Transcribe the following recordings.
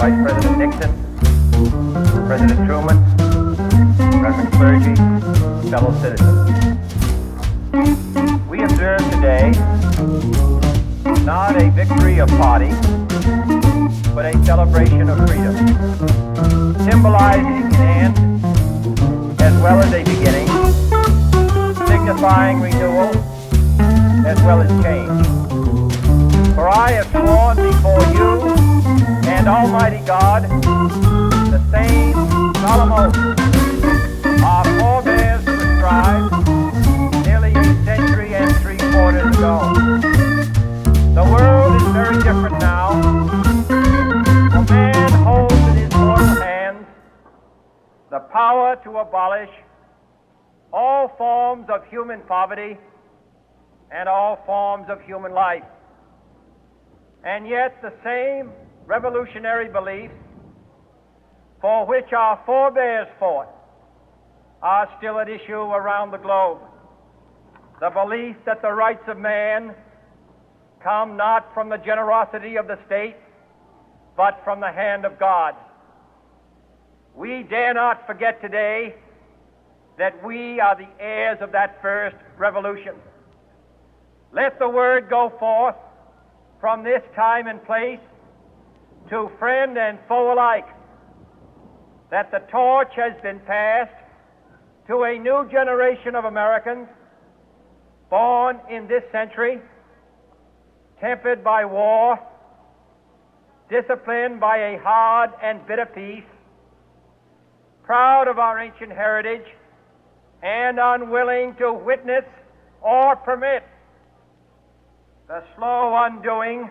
Vice President Nixon, President Truman, Reverend clergy, fellow citizens. We observe today not a victory of party, but a celebration of freedom, symbolizing an end as well as a beginning, signifying renewal as well as change. For I have sworn before you and Almighty God the same solemn oath our forebears prescribed nearly a century and 3/4 ago. The world is very different now. For man holds in his mortal hands the power to abolish all forms of human poverty and all forms of human life. And yet the same revolutionary beliefs for which our forebears fought are still at issue around the globe. The belief that the rights of man come not from the generosity of the state, but from the hand of God. We dare not forget today that we are the heirs of that first revolution. Let the word go forth from this time and place to friend and foe alike that the torch has been passed to a new generation of Americans born in this century, tempered by war, disciplined by a hard and bitter peace, proud of our ancient heritage, and unwilling to witness or permit the slow undoing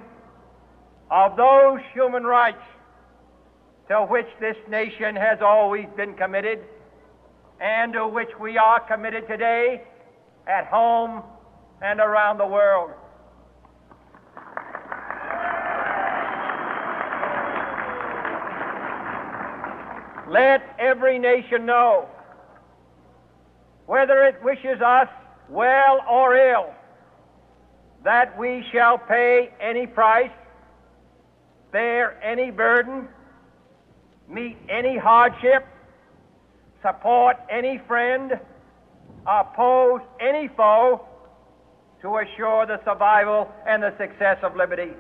of those human rights to which this nation has always been committed and to which we are committed today at home and around the world. Let every nation know, whether it wishes us well or ill, that we shall pay any price, bear any burden, meet any hardship, support any friend, oppose any foe to assure the survival and the success of liberty.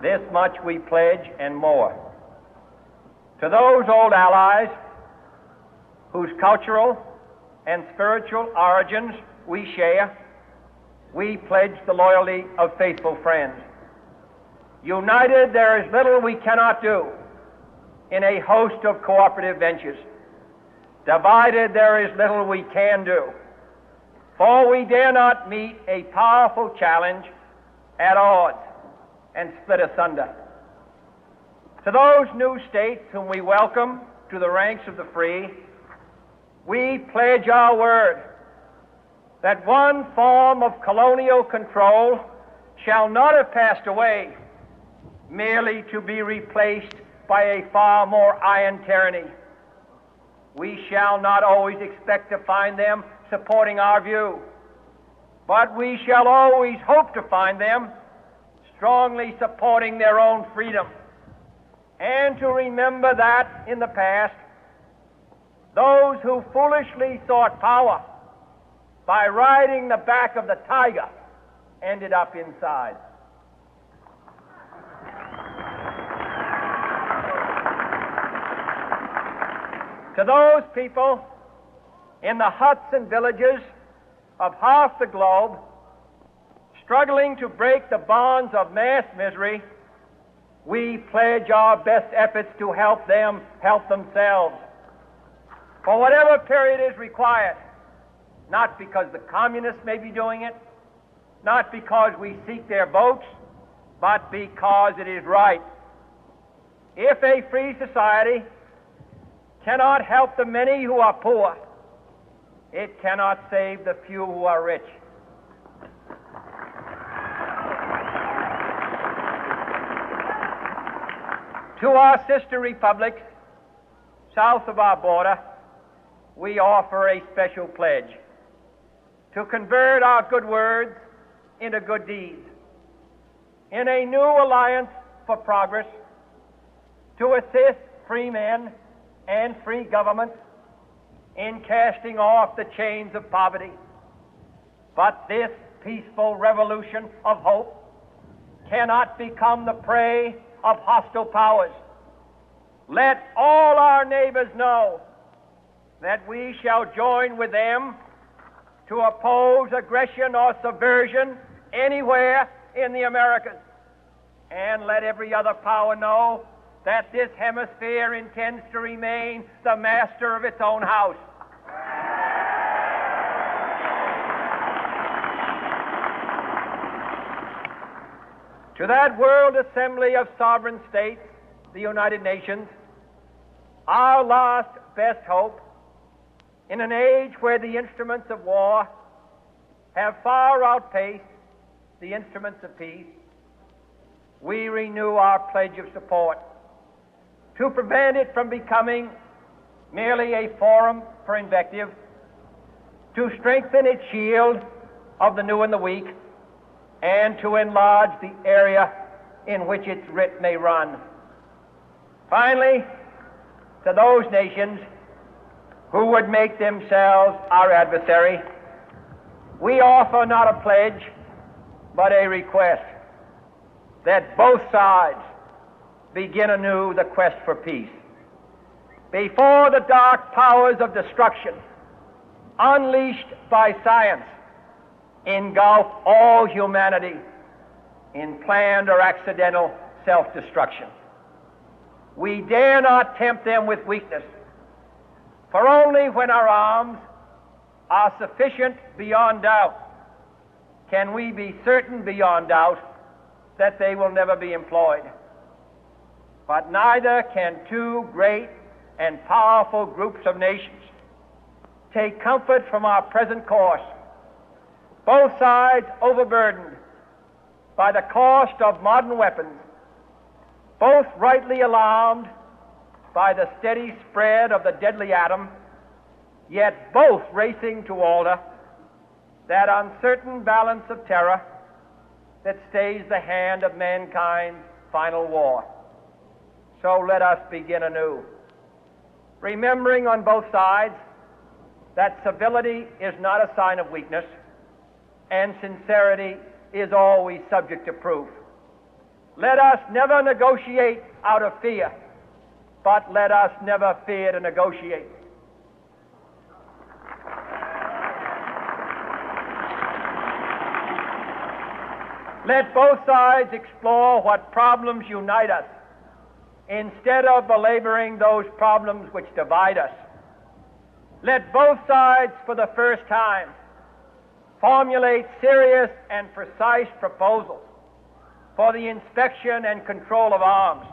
This much we pledge and more. To those old allies whose cultural and spiritual origins we share, we pledge the loyalty of faithful friends. United, there is little we cannot do in a host of cooperative ventures. Divided, there is little we can do, for we dare not meet a powerful challenge at odds and split asunder. To those new states whom we welcome to the ranks of the free, we pledge our word that one form of colonial control shall not have passed away merely to be replaced by a far more iron tyranny. We shall not always expect to find them supporting our view, but we shall always hope to find them strongly supporting their own freedom, and to remember that in the past, those who foolishly sought power by riding the back of the tiger ended up inside. To those people in the huts and villages of half the globe struggling to break the bonds of mass misery, we pledge our best efforts to help them help themselves for whatever period is required, not because the communists may be doing it, not because we seek their votes, but because it is right. If a free society cannot help the many who are poor, it cannot save the few who are rich. To our sister republics south of our border, we offer a special pledge to convert our good words into good deeds, in a new alliance for progress, to assist free men and free governments in casting off the chains of poverty. But this peaceful revolution of hope cannot become the prey of hostile powers. Let all our neighbors know that we shall join with them to oppose aggression or subversion anywhere in the Americas. And let every other power know that this hemisphere intends to remain the master of its own house. To that World Assembly of Sovereign States, the United Nations, our last best hope, in an age where the instruments of war have far outpaced the instruments of peace, we renew our pledge of support to prevent it from becoming merely a forum for invective, to strengthen its shield of the new and the weak, and to enlarge the area in which its writ may run. Finally, to those nations who would make themselves our adversary, we offer not a pledge, but a request that both sides begin anew the quest for peace. Before the dark powers of destruction, unleashed by science, engulf all humanity in planned or accidental self-destruction, we dare not tempt them with weakness, for only when our arms are sufficient beyond doubt can we be certain beyond doubt that they will never be employed. But neither can two great and powerful groups of nations take comfort from our present course, both sides overburdened by the cost of modern weapons, both rightly alarmed by the steady spread of the deadly atom, yet both racing to alter that uncertain balance of terror that stays the hand of mankind's final war. So let us begin anew, remembering on both sides that civility is not a sign of weakness, and sincerity is always subject to proof. Let us never negotiate out of fear, but let us never fear to negotiate. Let both sides explore what problems unite us, instead of belaboring those problems which divide us. Let both sides, for the first time, formulate serious and precise proposals for the inspection and control of arms,